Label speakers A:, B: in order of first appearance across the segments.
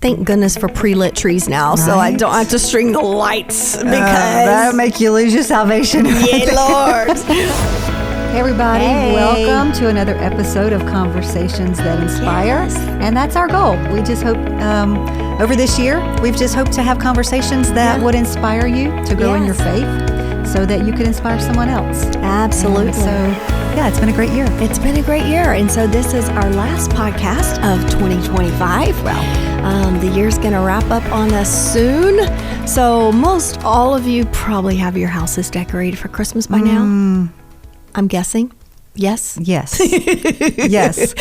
A: thank goodness for pre-lit trees now, so I don't have to string the lights because
B: that'll make you lose your salvation.
A: Yeah, Lord.
B: Hey everybody, welcome to another episode of Conversations That Inspire.
A: Yes.
B: And that's our goal. We just hope, over this year, we've just hoped to have conversations that would inspire you to grow in your faith so that you could inspire someone else.
A: Absolutely.
B: And it's been a great year.
A: It's been a great year. And so this is our last podcast of 2025.
B: Wow.
A: The year's going to wrap up on us soon. So most all of you probably have your houses decorated for Christmas by now. I'm guessing. Yes?
B: Yes. Yes.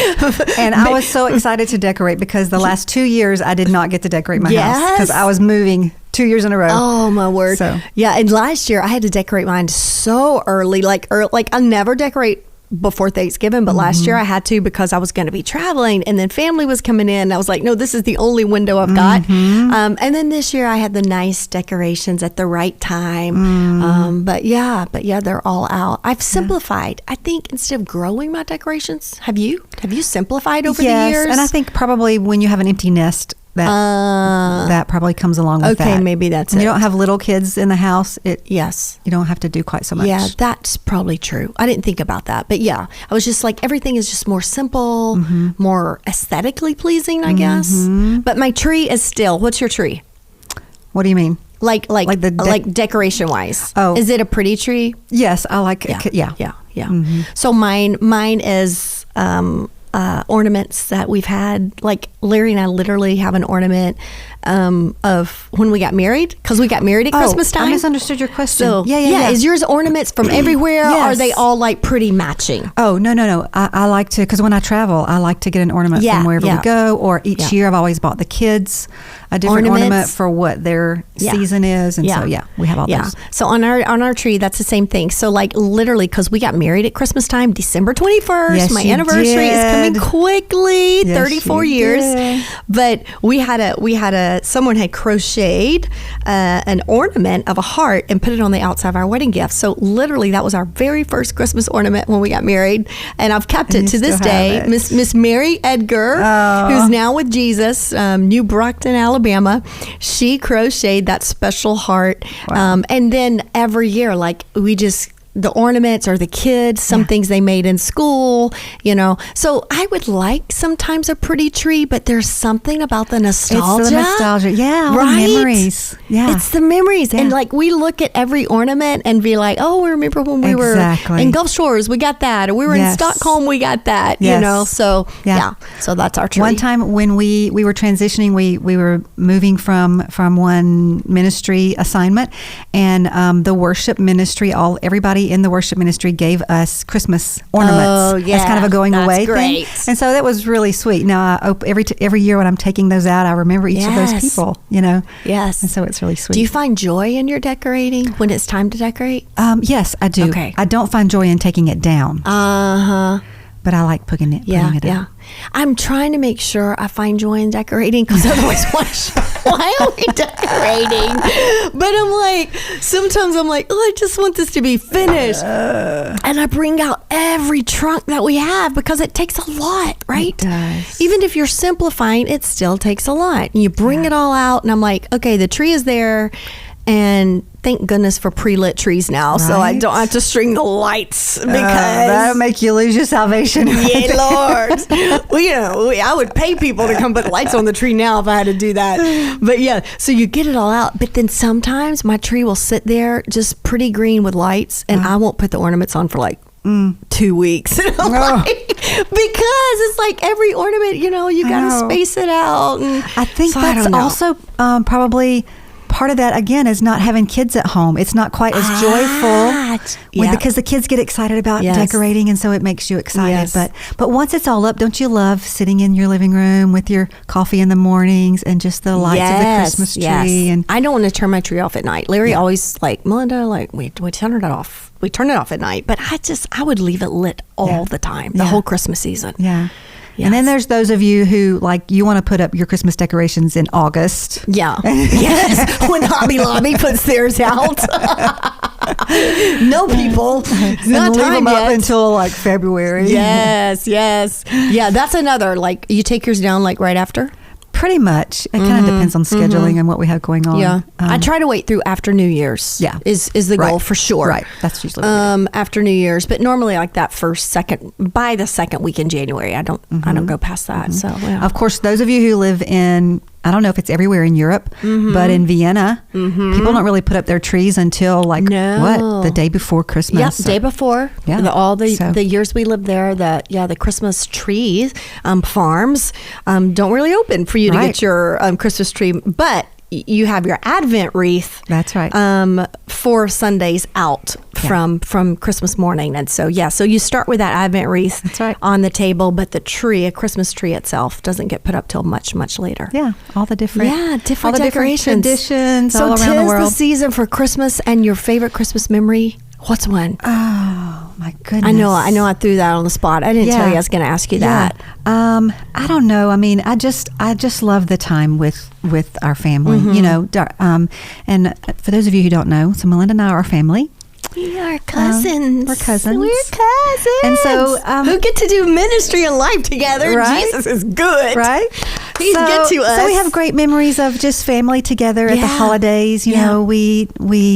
B: And I was so excited to decorate because the last 2 years I did not get to decorate my house because I was moving 2 years in a row.
A: Oh, my word.
B: So.
A: Yeah, and last year I had to decorate mine so early. Like I never decorate before Thanksgiving, but last year I had to because I was going to be traveling and then family was coming in. I was like, no, this is the only window I've got. And then this year I had the nice decorations at the right time. But yeah, they're all out. I've simplified. I think instead of growing my decorations, have you simplified over the years?
B: Yes, and I think probably when you have an empty nest, that probably comes along with that.
A: Okay, maybe that's it.
B: You don't have little kids in the house.
A: Yes.
B: You don't have to do quite so much.
A: Yeah, that's probably true. I didn't think about that. But yeah, I was just like, everything is just more simple, more aesthetically pleasing, I guess. But my tree is still, what's your tree?
B: What do you mean?
A: Like decoration wise.
B: Oh.
A: Is it a pretty tree?
B: Yes, I like it. Yeah.
A: So mine is ornaments that we've had. Like Larry and I literally have an ornament of when we got married, because we got married at Christmas time.
B: I misunderstood your question.
A: So, yeah. Is yours ornaments from everywhere? Or are they all like pretty matching?
B: Oh, no. I like to, because when I travel, I like to get an ornament from wherever we go. Or each year I've always bought the kids a different ornament for what their season is. And so, we have all those.
A: So on our tree, that's the same thing. So like literally, because we got married at Christmas time, December 21st, my anniversary is coming quickly, 34 years. But someone had crocheted an ornament of a heart and put it on the outside of our wedding gift. So literally that was our very first Christmas ornament when we got married. And I've kept it to this day. Miss Mary Edgar, who's now with Jesus, New Brockton, Alabama, she crocheted that special heart.
B: Wow.
A: And then every year, like the ornaments or the kids, some things they made in school, So I would like sometimes a pretty tree, but there's something about the nostalgia.
B: It's the nostalgia. Yeah, all the memories. Yeah.
A: It's the memories. Yeah. And like we look at every ornament and be like, oh, remember when we were in Gulf Shores, we got that. Or we were in Stockholm, we got that, So, so that's our tree.
B: One time when we were transitioning, we were moving from one ministry assignment, and the worship ministry, everybody in the worship ministry gave us Christmas ornaments as kind of a going away thing. And so that was really sweet. Now, every year when I'm taking those out, I remember each of those people,
A: Yes.
B: And so it's really sweet.
A: Do you find joy in your decorating when it's time to decorate?
B: Yes, I do.
A: Okay.
B: I don't find joy in taking it down. But I like putting it up.
A: I'm trying to make sure I find joy in decorating, because otherwise, why are we decorating? But I'm like, sometimes I'm like, I just want this to be finished. And I bring out every trunk that we have because it takes a lot, right?
B: It does.
A: Even if you're simplifying, it still takes a lot. And you bring it all out, and I'm like, okay, the tree is there. And thank goodness for pre-lit trees now, so I don't have to string the lights because
B: that'll make you lose your salvation.
A: Yeah, Lord. I would pay people to come put lights on the tree now if I had to do that. But so you get it all out. But then sometimes my tree will sit there just pretty green with lights, and I won't put the ornaments on for like 2 weeks. And I'm like, because it's like every ornament, you got to space it out. And
B: I think that's also probably part of that, again, is not having kids at home. It's not quite as joyful because the kids get excited about decorating, and so it makes you excited. But once it's all up, don't you love sitting in your living room with your coffee in the mornings and just the lights of the Christmas tree? And
A: I don't want to turn my tree off at night. Larry always like, Melinda, like we turn it off. We turn it off at night, but I would leave it lit all the time, the whole Christmas season.
B: Yeah. Yes. And then there's those of you who, like, you want to put up your Christmas decorations in August.
A: Yeah. Yes. When Hobby Lobby puts theirs out. No, people. It's not
B: leave
A: time
B: them
A: yet.
B: up until, like, February.
A: Yes, yes. Yeah, that's another, like, you take yours down, like, right after?
B: Pretty much. It kind of depends on scheduling and what we have going on.
A: Yeah. I try to wait through after New Year's.
B: Yeah.
A: Is the goal for sure.
B: Right. That's usually what we do.
A: After New Year's, but normally like that by the second week in January. I don't go past that. So, yeah.
B: Of course, those of you who live in, I don't know if it's everywhere in Europe, but in Vienna, people don't really put up their trees until the day before Christmas.
A: Day before. Yeah. The years we lived there, the Christmas trees, farms, don't really open for you to get your Christmas tree, but you have your Advent wreath.
B: That's right.
A: 4 Sundays out from Christmas morning. And so, so you start with that Advent wreath on the table, but the tree, a Christmas tree itself, doesn't get put up till much, much later.
B: Yeah. All the different
A: decorations.
B: Traditions
A: all
B: around the world.
A: The season for Christmas, and your favorite Christmas memory, what's one?
B: Oh, my goodness.
A: I know I threw that on the spot. I didn't tell you I was going to ask you that.
B: I don't know. I mean, I just love the time with our family, and for those of you who don't know, so Melinda and I are a family.
A: We are cousins.
B: We're cousins.
A: And so who get to do ministry and life together.
B: Right?
A: Jesus is good.
B: Right?
A: He's good to us.
B: So we have great memories of just family together at the holidays. You know, we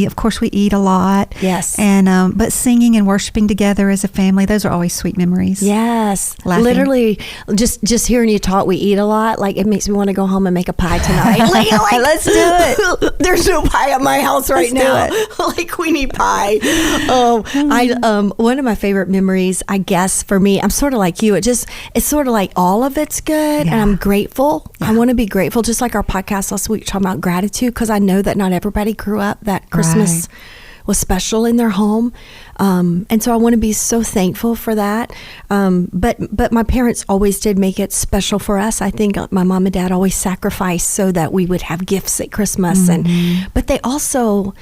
B: of course we eat a lot.
A: Yes.
B: And but singing and worshiping together as a family, those are always sweet memories.
A: Yes.
B: Laughing.
A: Literally just hearing you talk, we eat a lot. Like it makes me want to go home and make a pie tonight.
B: Let's do it.
A: There's no pie at my house right now. Like we need pie. One of my favorite memories, I guess for me, I'm sort of like you. It's sort of like all of it's good, and I'm grateful. I want to be grateful, just like our podcast last week talking about gratitude, because I know that not everybody grew up that Christmas was special in their home. And so I want to be so thankful for that. But my parents always did make it special for us. I think my mom and dad always sacrificed so that we would have gifts at Christmas. But they also,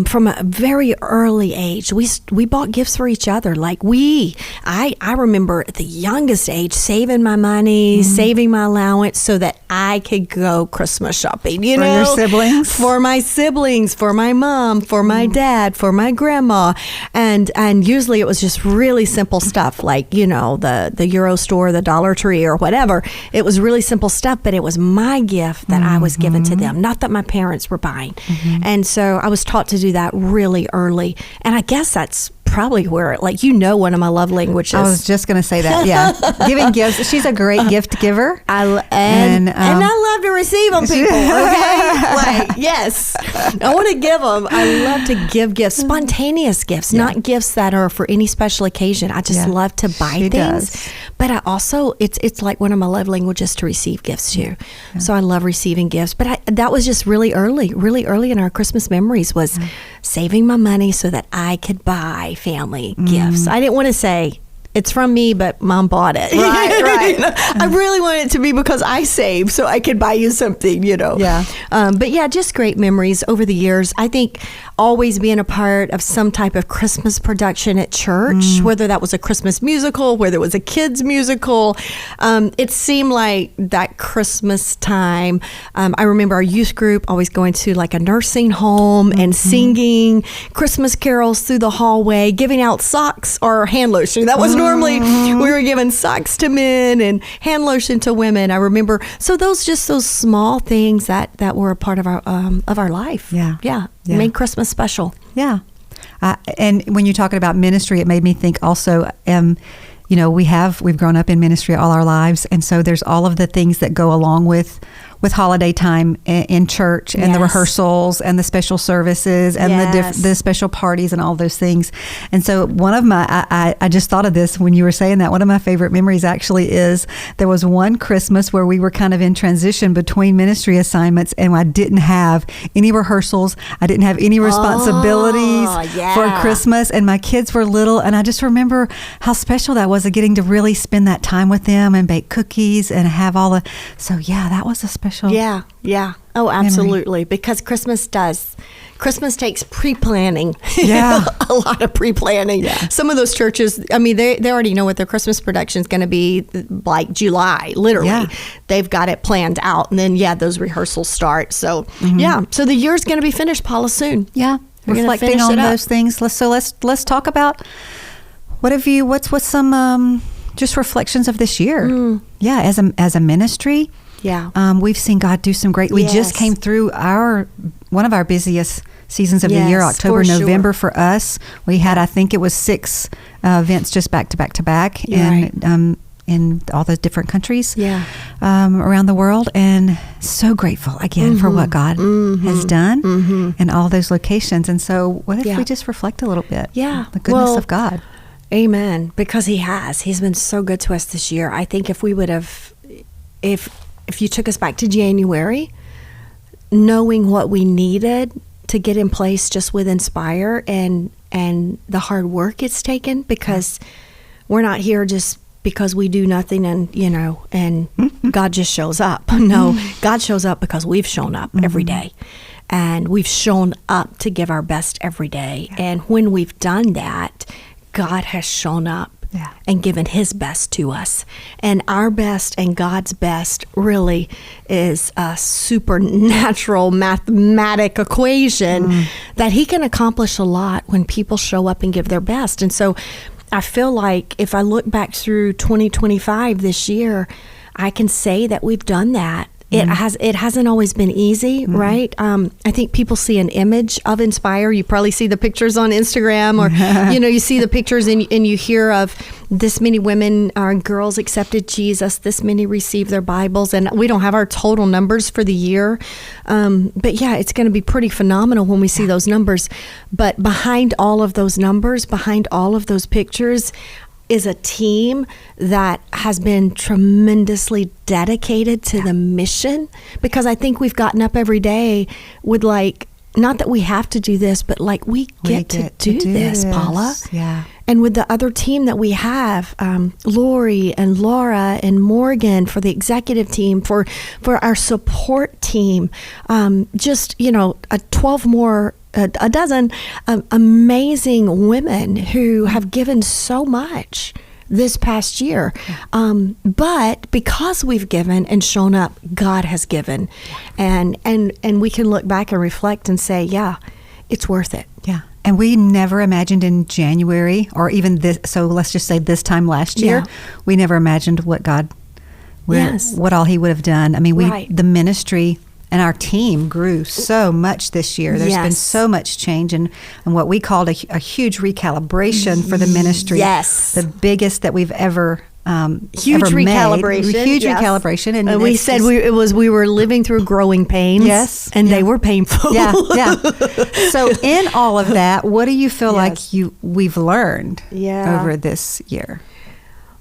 A: from a very early age, we bought gifts for each other. Like I remember at the youngest age saving my money, saving my allowance so that I could go Christmas shopping,
B: for your siblings?
A: For my siblings, for my mom, for my dad, for my grandma. And usually it was just really simple stuff like, the Euro store, the Dollar Tree or whatever. It was really simple stuff, but it was my gift that I was given to them, not that my parents were buying. And so I was taught to do that really early. And I guess that's probably where, one of my love languages.
B: I was just going to say that. Yeah. Giving gifts. She's a great gift giver.
A: And I love to receive them, people. Okay. Yes. I want to give them. I love to give gifts, spontaneous gifts, not gifts that are for any special occasion. I just love to buy things. But I also, it's like one of my love languages to receive gifts too. Yeah. So I love receiving gifts. But that was just really early in our Christmas memories was saving my money so that I could buy family gifts. I didn't want to say it's from me, but mom bought it.
B: Right.
A: I really wanted it to be because I saved so I could buy you something,
B: Yeah.
A: But yeah, just great memories over the years. I think always being a part of some type of Christmas production at church, whether that was a Christmas musical, whether it was a kids musical, it seemed like that Christmas time. I remember our youth group always going to like a nursing home and singing Christmas carols through the hallway, giving out socks or hand lotion. That was normally we were giving socks to men and hand lotion to women. I remember. So those small things that were a part of our life. Yeah. Made Christmas special.
B: Yeah. And when you're talking about ministry, it made me think also, we've grown up in ministry all our lives. And so there's all of the things that go along with holiday time in church and the rehearsals and the special services and the special parties and all those things. And so one of my, I just thought of this when you were saying that. One of my favorite memories actually is there was one Christmas where we were kind of in transition between ministry assignments and I didn't have any rehearsals. I didn't have any responsibilities for Christmas and my kids were little. And I just remember how special that was, getting to really spend that time with them and bake cookies and have all that was a special
A: Yeah. Oh, absolutely. Memory. Because Christmas takes pre-planning.
B: Yeah.
A: A lot of pre-planning. Yeah. Some of those churches, they already know what their Christmas production is going to be like July, literally. Yeah. They've got it planned out. And then, those rehearsals start. So, So the year's going to be finished, Paula, soon.
B: Yeah. Reflecting on those things. Let's talk about what's some just reflections of this year. Yeah. As a ministry.
A: Yeah.
B: We've seen God do some great. We just came through one of our busiest seasons of the year, October, November for us. We had, I think it was 6 events just back to back to back, in all the different countries around the world, and so grateful again for what God has done in all those locations. And so what if we just reflect a little bit? The goodness of God.
A: Amen. Because he's been so good to us this year. I think if we would have, if you took us back to January, knowing what we needed to get in place just with Inspire and the hard work it's taken, because we're not here just because we do nothing and God just shows up. No, God shows up because we've shown up every day, and we've shown up to give our best every day. And when we've done that, God has shown up and given his best to us. And our best and God's best really is a supernatural mathematic equation that he can accomplish a lot when people show up and give their best. And so I feel like if I look back through 2025 this year, I can say that we've done that. It hasn't always been easy, right? I think people see an image of Inspire. You probably see the pictures on Instagram, or you see the pictures and you hear of this many women or girls accepted Jesus, this many received their Bibles, and we don't have our total numbers for the year. But it's going to be pretty phenomenal when we see those numbers. But behind all of those numbers, behind all of those pictures, is a team that has been tremendously dedicated to the mission, because I think we've gotten up every day with not that we have to do this, but we get to do this, Paula.
B: Yeah.
A: And with the other team that we have, Lori and Laura and Morgan for the executive team, for our support team, just, 12 more, a dozen amazing women who have given so much this past year. But because we've given and shown up, God has given. And we can look back and reflect and say, it's worth it.
B: Yeah. And we never imagined in January, or even this, so let's just say this time last year, we never imagined what God, what all he would have done. I mean, the ministry and our team grew so much this year. There's been so much change, and what we called a huge recalibration for the ministry.
A: Yes.
B: The biggest that we've ever
A: huge
B: ever
A: recalibration.
B: Made. Huge recalibration.
A: And we said we were living through growing pains.
B: Yes.
A: And they were painful.
B: Yeah. So in all of that, what do you feel like we've learned over this year?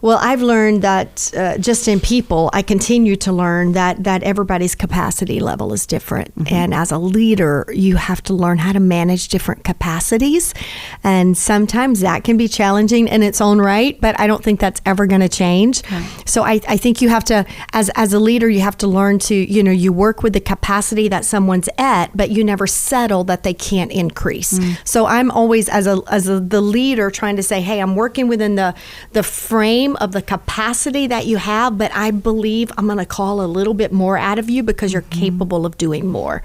A: Well, I've learned that just in people, I continue to learn that everybody's capacity level is different. And as a leader, you have to learn how to manage different capacities. And sometimes that can be challenging in its own right, but I don't think that's ever going to change. Okay. So I think you have to, as a leader, you have to learn to, you work with the capacity that someone's at, but you never settle that they can't increase. So I'm always, the leader, trying to say, hey, I'm working within the frame of the capacity that you have, but I believe I'm going to call a little bit more out of you because you're capable of doing more.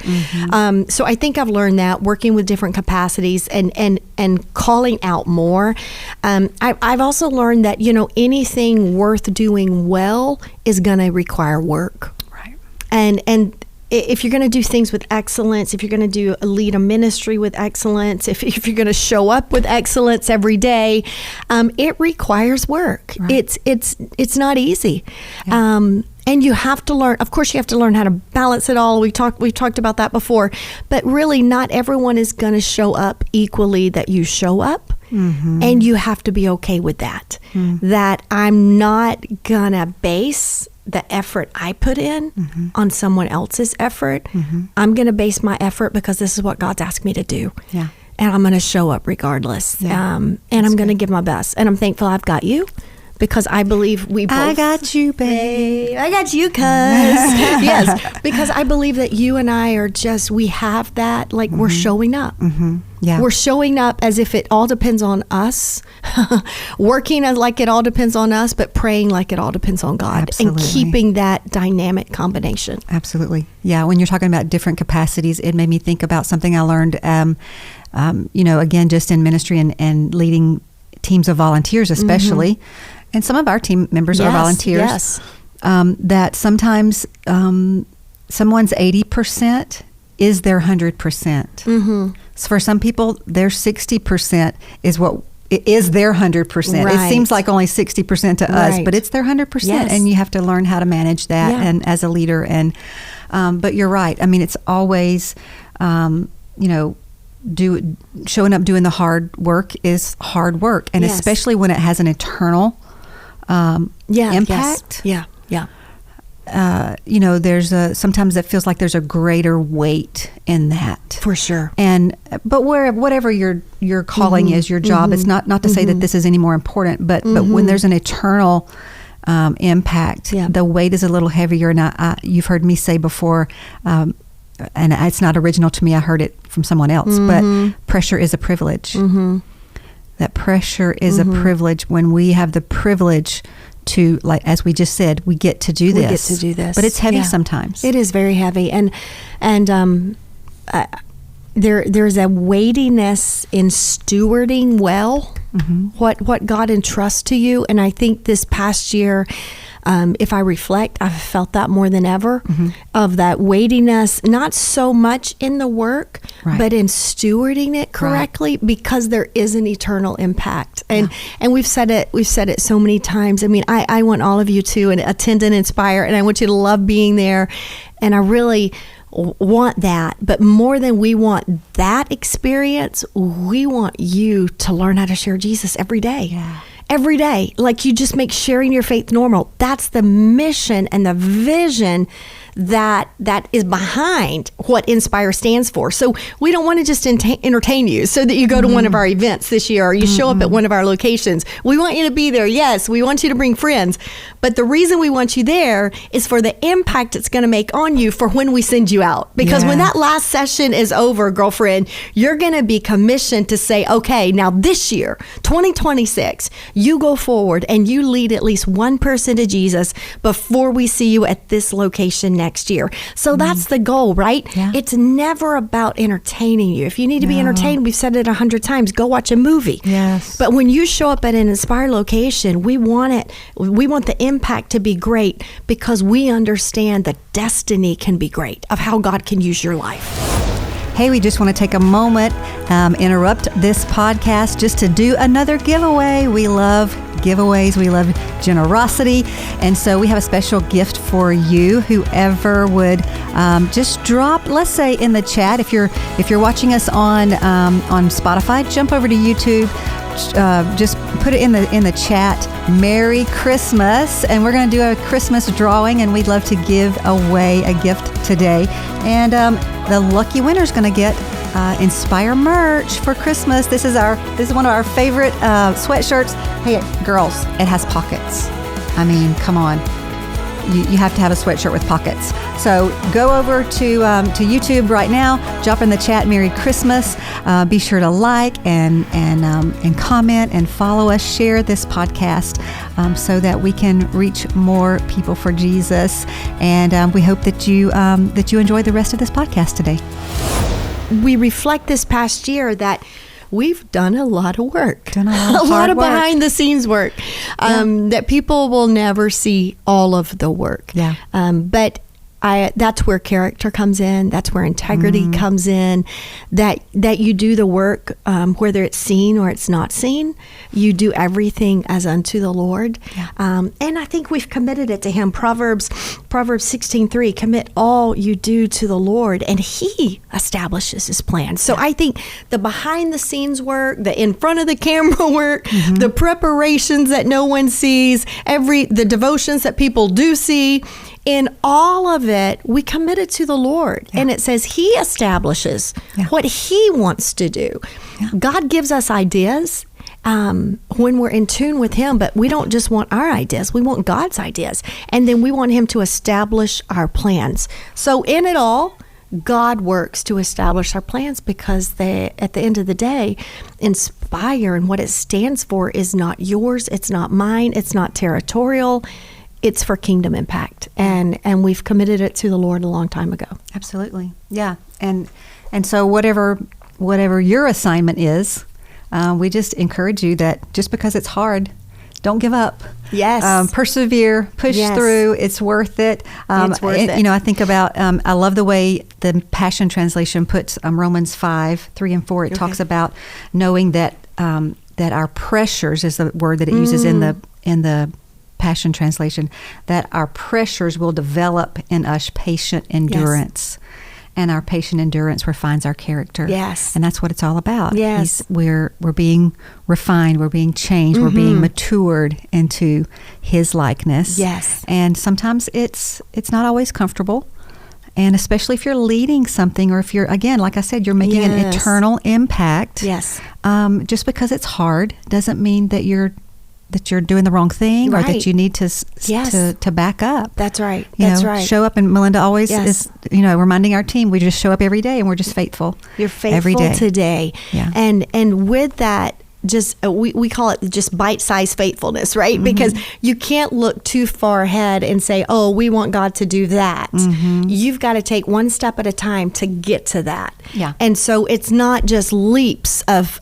A: So I think I've learned that, working with different capacities and calling out more. I've also learned that, anything worth doing well is going to require work.
B: Right.
A: And if you're going to do things with excellence, if you're going to lead a ministry with excellence, if you're going to show up with excellence every day, it requires work. Right. It's not easy. Yeah. And you have to learn, of course, you have to learn how to balance it all. We've talked about that before, but really not everyone is going to show up equally that you show up. And you have to be okay with that, that I'm not going to base the effort I put in on someone else's effort. I'm going to base my effort because this is what God's asked me to do. Yeah. And I'm going to show up regardless. Yeah. And I'm going to give my best. And I'm thankful I've got you, because I believe we both.
B: I got you, babe.
A: I got you, cuz. Yes, because I believe that you and I are we have that, we're showing up. Yeah. We're showing up as if it all depends on us, working as like it all depends on us, but praying like it all depends on God. Absolutely. And keeping that dynamic combination.
B: Absolutely. Yeah, when you're talking about different capacities, it made me think about something I learned, again, just in ministry and leading teams of volunteers especially. And some of our team members are volunteers. Yes. that sometimes someone's 80% is their 100%. Mm-hmm. So for some people, their 60% is their 100%. Right. It seems like only 60% to us, but it's their 100%. Yes. And you have to learn how to manage that and as a leader. And but you're right. I mean, it's always, showing up doing the hard work is hard work. And especially when it has an eternal impact.
A: Yeah.
B: There's sometimes it feels like there's a greater weight in that.
A: For sure.
B: But whatever your calling is, your job, it's not to say that this is any more important, but when there's an eternal impact, the weight is a little heavier. And you've heard me say before, and it's not original to me, I heard it from someone else, but pressure is a privilege. That pressure is a privilege when we have the privilege to, like, as we just said, we get to do this. But it's heavy sometimes.
A: It is very heavy. And there's a weightiness in stewarding well what God entrusts to you. And I think this past year, if I reflect, I've felt that more than ever, of that weightiness, not so much in the work, but in stewarding it correctly, because there is an eternal impact. And we've said it so many times. I mean, I want all of you to attend and inspire, and I want you to love being there. And I really want that. But more than we want that experience, we want you to learn how to share Jesus every day. Yeah. Every day. Like, you just make sharing your faith normal. That's the mission and the vision that is behind what Inspire stands for. So we don't want to just entertain you so that you go to one of our events this year, or you show up at one of our locations. We want you to be there. Yes, we want you to bring friends. But the reason we want you there is for the impact it's going to make on you for when we send you out. Because when that last session is over, girlfriend, you're going to be commissioned to say, okay, now this year, 2026, you go forward and you lead at least one person to Jesus before we see you at this location next year. So that's the goal, right? Yeah. It's never about entertaining you. If you need to be entertained, we've said it 100 times, go watch a movie.
B: Yes. But
A: when you show up at an Inspire location, we want the impact to be great, because we understand the destiny can be great of how God can use your life.
B: Hey, we just want to take a moment, interrupt this podcast just to do another giveaway. We love giveaways. We love generosity. And so we have a special gift for you. Whoever would just drop, let's say in the chat, if you're watching us on Spotify, jump over to YouTube. Just put it in the chat, Merry Christmas, and we're going to do a Christmas drawing, and we'd love to give away a gift today. And the lucky winner is going to get Inspire merch for Christmas. This is one of our favorite sweatshirts. Hey, girls, it has pockets. I mean, come on. You have to have a sweatshirt with pockets. So go over to YouTube right now. Drop in the chat, Merry Christmas. Be sure to like and comment and follow us. Share this podcast so that we can reach more people for Jesus. And we hope that you enjoy the rest of this podcast today.
A: We reflect this past year that we've done a lot of work, a
B: lot
A: of behind the scenes work, that people will never see all of the work. Yeah. But that's where character comes in. That's where integrity comes in. That you do the work, whether it's seen or it's not seen. You do everything as unto the Lord. Yeah. And I think we've committed it to Him. Proverbs 16:3, commit all you do to the Lord, and He establishes His plan. So I think the behind the scenes work, the in front of the camera work, the preparations that no one sees, the devotions that people do see, in all of it, we commit it to the Lord. Yeah. And it says He establishes what He wants to do. Yeah. God gives us ideas when we're in tune with Him, but we don't just want our ideas. We want God's ideas. And then we want Him to establish our plans. So in it all, God works to establish our plans, because at the end of the day, Inspire and what it stands for is not yours. It's not mine. It's not territorial. It's for kingdom impact, and we've committed it to the Lord a long time ago.
B: Absolutely, yeah. And so whatever your assignment is, we just encourage you that just because it's hard, don't give up.
A: Yes.
B: Persevere, push through. It's worth it.
A: It's worth it.
B: You know, I think about, I love the way the Passion Translation puts Romans 5:3-4. It talks about knowing that that our pressures is the word that it uses in the Passion Translation, that our pressures will develop in us patient endurance. Yes. And our patient endurance refines our character.
A: Yes.
B: And that's what it's all about.
A: Yes.
B: We're being refined, we're being changed, we're being matured into His likeness.
A: Yes.
B: And sometimes it's not always comfortable. And especially if you're leading something, or if you're, again, like I said, you're making an eternal impact.
A: Yes.
B: Just because it's hard doesn't mean that you're doing the wrong thing, or that you need to back up.
A: That's right. That's right.
B: Show up, and Melinda always is, reminding our team, we just show up every day, and we're just faithful.
A: You're faithful
B: every day.
A: Today.
B: Yeah.
A: And with that, just we call it just bite-sized faithfulness, right? Mm-hmm. Because you can't look too far ahead and say, oh, we want God to do that. Mm-hmm. You've got to take one step at a time to get to that.
B: Yeah.
A: And so it's not just leaps of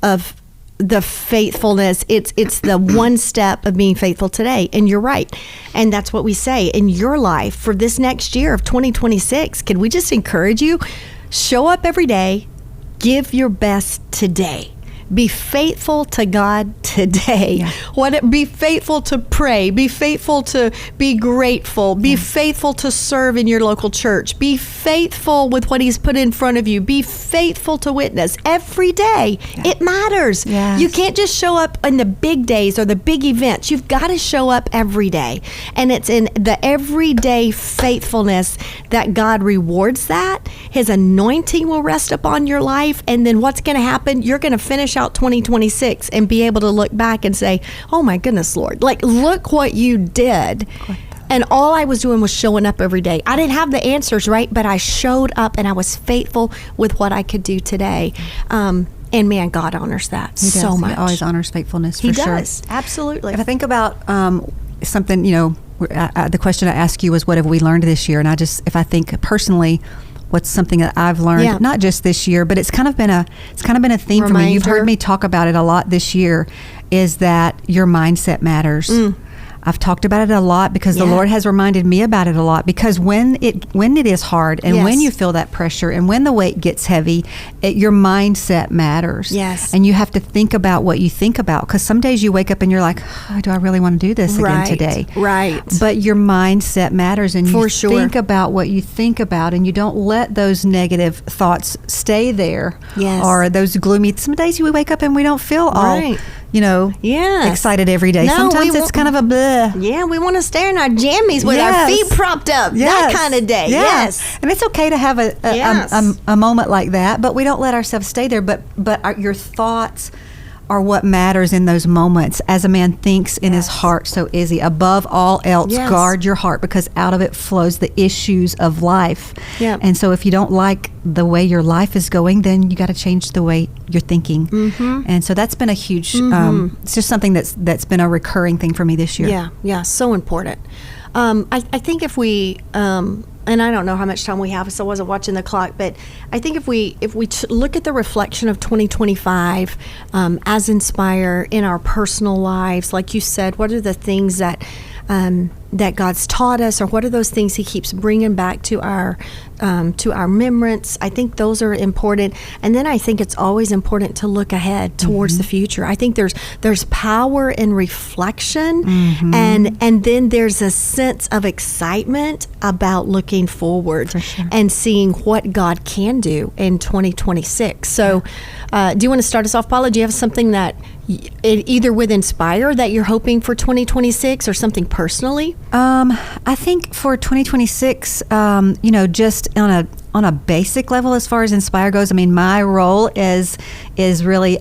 A: the faithfulness, it's the one step of being faithful today. And you're right. And that's what we say in your life for this next year of 2026. Can we just encourage you? Show up every day, give your best today. Be faithful to God today. Yeah. Be faithful to pray. Be faithful to be grateful. Be faithful to serve in your local church. Be faithful with what He's put in front of you. Be faithful to witness every day. Yeah. It matters. Yes. You can't just show up in the big days or the big events. You've got to show up every day. And it's in the everyday faithfulness that God rewards that. His anointing will rest upon your life. And then what's going to happen? You're going to finish out 2026 and be able to look back and say, oh my goodness, Lord, like, look what you did. And all I was doing was showing up every day. I didn't have the answers, right? But I showed up and I was faithful with what I could do today. And man, God honors that so much.
B: He always honors faithfulness, for sure.
A: He does, absolutely.
B: If I think about something, the question I asked you was, what have we learned this year? And if I think personally, what's something that I've learned, not just this year, but it's kind of been a theme for me. You've heard me talk about it a lot this year, is that your mindset matters. I've talked about it a lot because the Lord has reminded me about it a lot, because when it is hard, and when you feel that pressure, and when the weight gets heavy, your mindset matters.
A: Yes.
B: And you have to think about what you think about, because some days you wake up and you're like, oh, do I really want to do this again today?
A: Right.
B: But your mindset matters, and you think about what you think about, and you don't let those negative thoughts stay there.
A: Yes.
B: Or those gloomy, some days we wake up and we don't feel all excited every day.
A: No,
B: sometimes it's kind of a bleh.
A: Yeah, we want to stay in our jammies with our feet propped up. That kind of day. Yes.
B: And it's okay to have a moment like that, but we don't let ourselves stay there. But your thoughts are what matters in those moments. As a man thinks in his heart, so is he. Above all else, guard your heart, because out of it flows the issues of life. Yep. And so if you don't like the way your life is going, then you got to change the way you're thinking. Mm-hmm. And so that's been a huge, it's just something that's been a recurring thing for me this year.
A: Yeah, so important. I think if we, and I don't know how much time we have, so I wasn't watching the clock, but I think if we look at the reflection of 2025 as Inspire in our personal lives, like you said, what are the things that God's taught us, or what are those things He keeps bringing back to our remembrance? I think those are important. And then I think it's always important to look ahead towards the future. I think there's power in reflection, and then there's a sense of excitement about looking forward and seeing what God can do in 2026. So do you want to start us off, Paula? Do you have something that either with Inspire that you're hoping for 2026, or something personally?
B: I think for 2026, just on a basic level, as far as Inspire goes, I mean, my role is really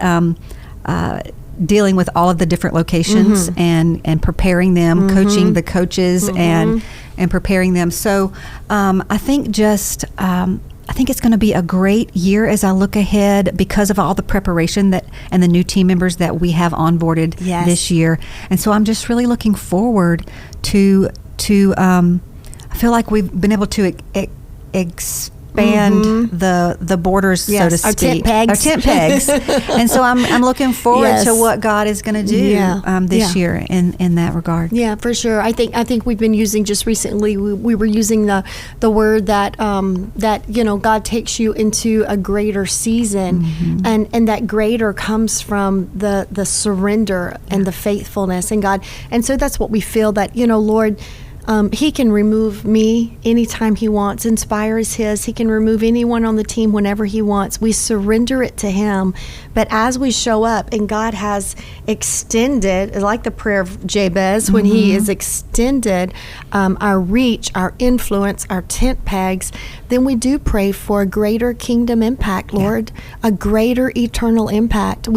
B: dealing with all of the different locations and preparing them, coaching the coaches and preparing them. So I think it's going to be a great year as I look ahead, because of all the preparation and the new team members that we have onboarded this year. And so I'm just really looking forward to I feel like we've been able to expand the borders, so to speak.
A: Our tent pegs.
B: Our tent pegs. And so I'm looking forward to what God is going to do this year in that regard.
A: Yeah, for sure. I think we've been using just recently. We were using the word that God takes you into a greater season, and that greater comes from the surrender and the faithfulness in God. And so that's what we feel that Lord. He can remove me anytime he wants. Inspire is his. He can remove anyone on the team whenever he wants. We surrender it to him. But as we show up, and God has extended, like the prayer of Jabez, when he has extended our reach, our influence, our tent pegs, then we do pray for a greater kingdom impact, Lord, a greater eternal impact.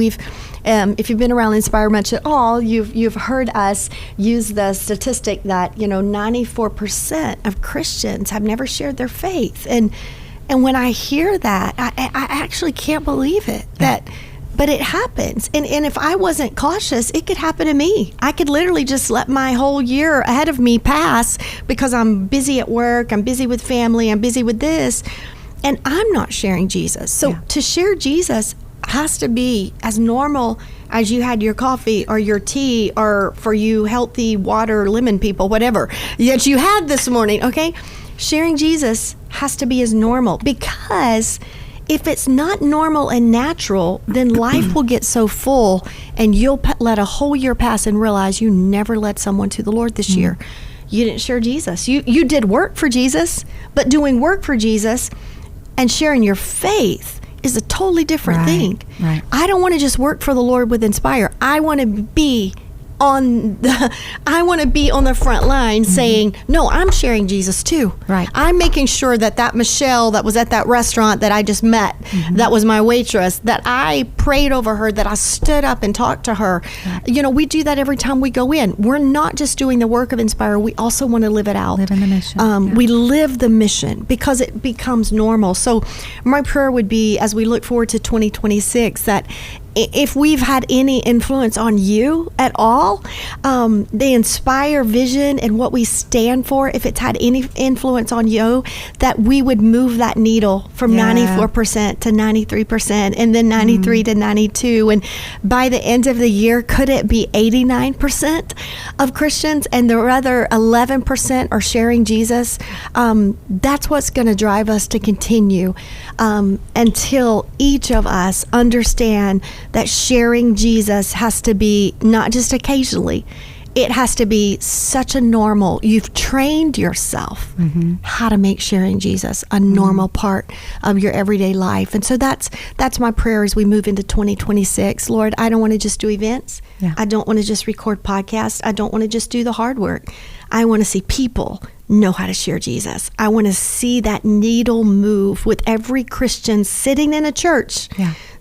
A: If you've been around Inspire much at all, you've heard us use the statistic that 94% of Christians have never shared their faith, and when I hear that, I actually can't believe it. But it happens, and if I wasn't cautious, it could happen to me. I could literally just let my whole year ahead of me pass because I'm busy at work, I'm busy with family, I'm busy with this, and I'm not sharing Jesus. So to share Jesus has to be as normal as you had your coffee or your tea, or for you healthy water lemon people, whatever that you had this morning. Okay, sharing Jesus has to be as normal, because if it's not normal and natural, then life will get so full, and you'll let a whole year pass and realize you never led someone to the Lord this year. You didn't share Jesus. You did work for Jesus, but doing work for Jesus and sharing your faith is a totally different thing. Right. I don't want to just work for the Lord with Inspire. I want to be on the front line saying, no, I'm sharing Jesus too. Right. I'm making sure that Michelle that was at that restaurant that I just met, that was my waitress, that I prayed over her, that I stood up and talked to her. Right. We do that every time we go in. We're not just doing the work of Inspire. We also want to live it out.
B: Live in the mission.
A: We live the mission because it becomes normal. So my prayer would be, as we look forward to 2026, that if we've had any influence on you at all, the Inspire vision and what we stand for, if it's had any influence on you, that we would move that needle from 94% to 93%, and then 93 to 92. And by the end of the year, could it be 89% of Christians and the other 11% are sharing Jesus? That's what's going to drive us to continue until each of us understand that sharing Jesus has to be not just occasionally. It has to be such a normal. You've trained yourself how to make sharing Jesus a normal part of your everyday life. And so that's my prayer as we move into 2026. Lord, I don't want to just do events. I don't want to just record podcasts. I don't want to just do the hard work. I want to see people know how to share Jesus. I want to see that needle move with every Christian sitting in a church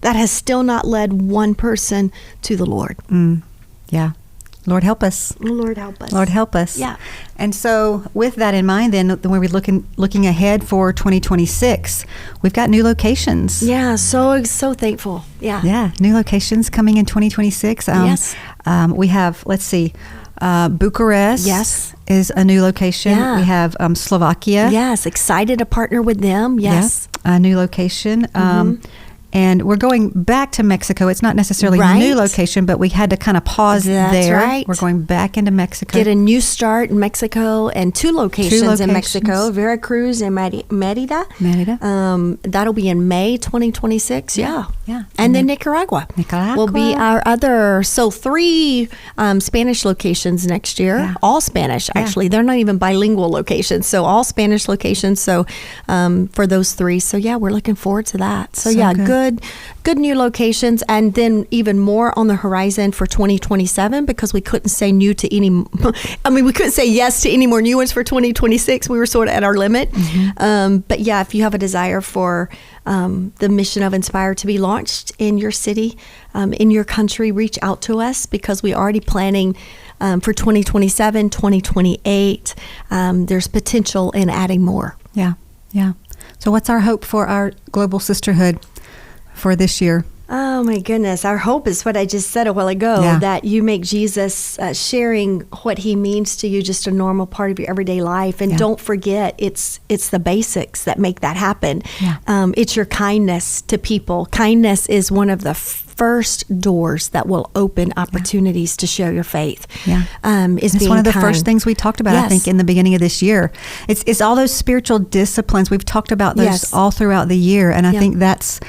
A: that has still not led one person to the Lord.
B: Yeah. Lord, help us.
A: Lord, help us.
B: Lord, help us.
A: Yeah.
B: And so with that in mind, then when we're looking ahead for 2026, we've got new locations.
A: Yeah, so thankful. Yeah.
B: Yeah, new locations coming in 2026.
A: Yes.
B: We have, let's see, Bucharest is a new location.
A: Yeah.
B: We have Slovakia.
A: Yes, excited to partner with them. Yes.
B: Yeah, a new location. And we're going back to Mexico. It's not necessarily a new location, but we had to kind of pause there.
A: That's right.
B: We're going back into Mexico.
A: Get a new start in Mexico, and two locations in Mexico, Veracruz and Merida. That'll be in May 2026. Yeah. And then Nicaragua will be our other. So 3 Spanish locations next year. Yeah. All Spanish, actually. They're not even bilingual locations. So all Spanish locations. So for those 3. So we're looking forward to that. So good new locations, and then even more on the horizon for 2027, because we couldn't say we couldn't say yes to any more new ones for 2026. We were sort of at our limit. But if you have a desire for the mission of Inspire to be launched in your city, in your country, reach out to us, because we're already planning for 2027, 2028. There's potential in adding more.
B: Yeah. So what's our hope for our global sisterhood for this year?
A: Oh my goodness. Our hope is what I just said a while ago, that you make Jesus sharing what he means to you just a normal part of your everyday life. And don't forget, it's the basics that make that happen. It's your kindness to people. Kindness is one of the first doors that will open opportunities to share your faith.
B: It's one of the first things we talked about, I think, in the beginning of this year. It's all those spiritual disciplines. We've talked about those all throughout the year. And I think that's,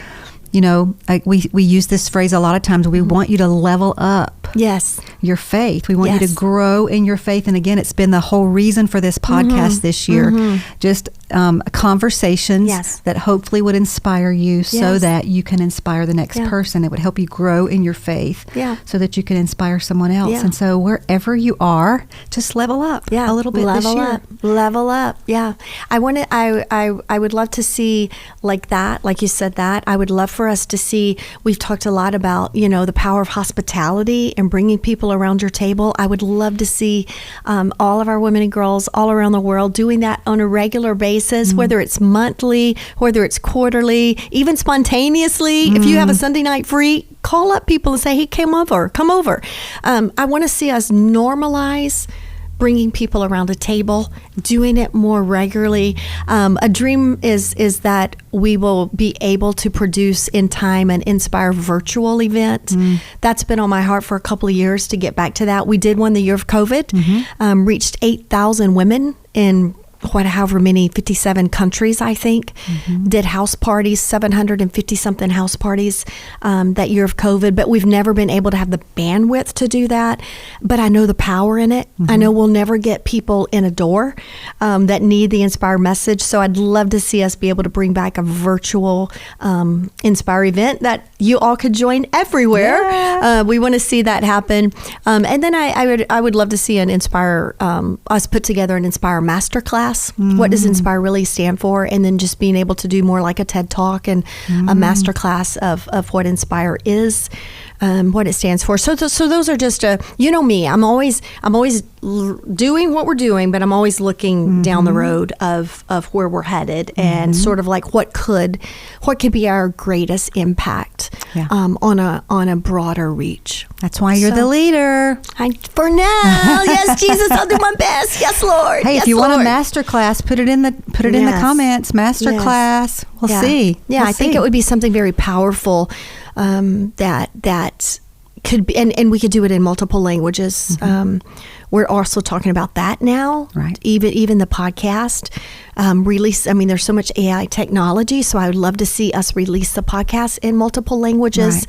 B: we use this phrase a lot of times. We want you to level up your faith. We want you to grow in your faith. And again, it's been the whole reason for this podcast this year. Just conversations that hopefully would inspire you so that you can inspire the next person. It would help you grow in your faith so that you can inspire someone else. And so wherever you are, just level up a little bit this year.
A: Level up. I would love to see like that, like you said that. I would love for us to see, we've talked a lot about, the power of hospitality and bringing people around your table. I would love to see all of our women and girls all around the world doing that on a regular basis, whether it's monthly, whether it's quarterly, even spontaneously. If you have a Sunday night free, call up people and say, hey, come over. I want to see us normalize bringing people around a table, doing it more regularly. A dream is that we will be able to produce in time an Inspire virtual event. That's been on my heart for a couple of years to get back to that. We did one the year of COVID, reached 8,000 women in however many, 57 countries, I think, did house parties, 750 something house parties that year of COVID, but we've never been able to have the bandwidth to do that. But I know the power in it. I know we'll never get people in a door that need the Inspire message. So I'd love to see us be able to bring back a virtual Inspire event that you all could join everywhere. We want to see that happen. And then I would love to see an Inspire, us put together an Inspire masterclass. What does Inspire really stand for? And then just being able to do more like a TED Talk and a master class of what Inspire is, what it stands for. So those are just me. I'm always doing what we're doing, but I'm always looking down the road of where we're headed and sort of like what could be our greatest impact on a broader reach.
B: That's why you're the leader.
A: For now, yes, Jesus, I'll do my best. Yes, Lord.
B: Hey, if you want a master class, put it in the comments. Master class. We'll see.
A: Yeah, I think it would be something very powerful that could be, and we could do it in multiple languages. We're also talking about that now,
B: right?
A: Even the podcast release. I mean, there's so much AI technology, so I would love to see us release the podcast in multiple languages.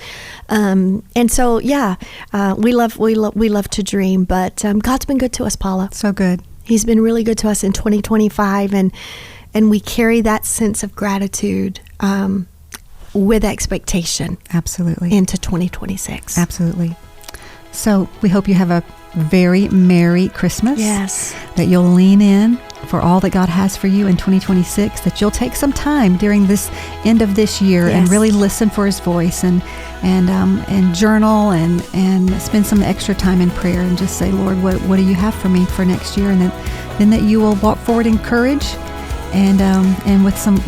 A: Right. And so, we love to dream, but God's been good to us, Paula.
B: So good.
A: He's been really good to us in 2025, and we carry that sense of gratitude with expectation.
B: Absolutely.
A: Into 2026.
B: Absolutely. So we hope you have a very Merry Christmas.
A: Yes.
B: That you'll lean in for all that God has for you in 2026, that you'll take some time during this end of this year and really listen for his voice and journal and spend some extra time in prayer and just say, Lord, what do you have for me for next year? And then that you will walk forward in courage and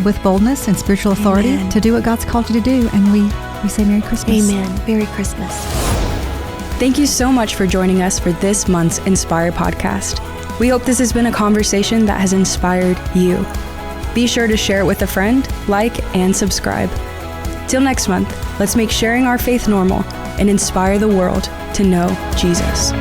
B: with boldness and spiritual authority to do what God's called you to do. And we say Merry Christmas.
A: Amen. Merry Christmas.
C: Thank you so much for joining us for this month's Inspire podcast. We hope this has been a conversation that has inspired you. Be sure to share it with a friend, like, and subscribe. Till next month, let's make sharing our faith normal and inspire the world to know Jesus.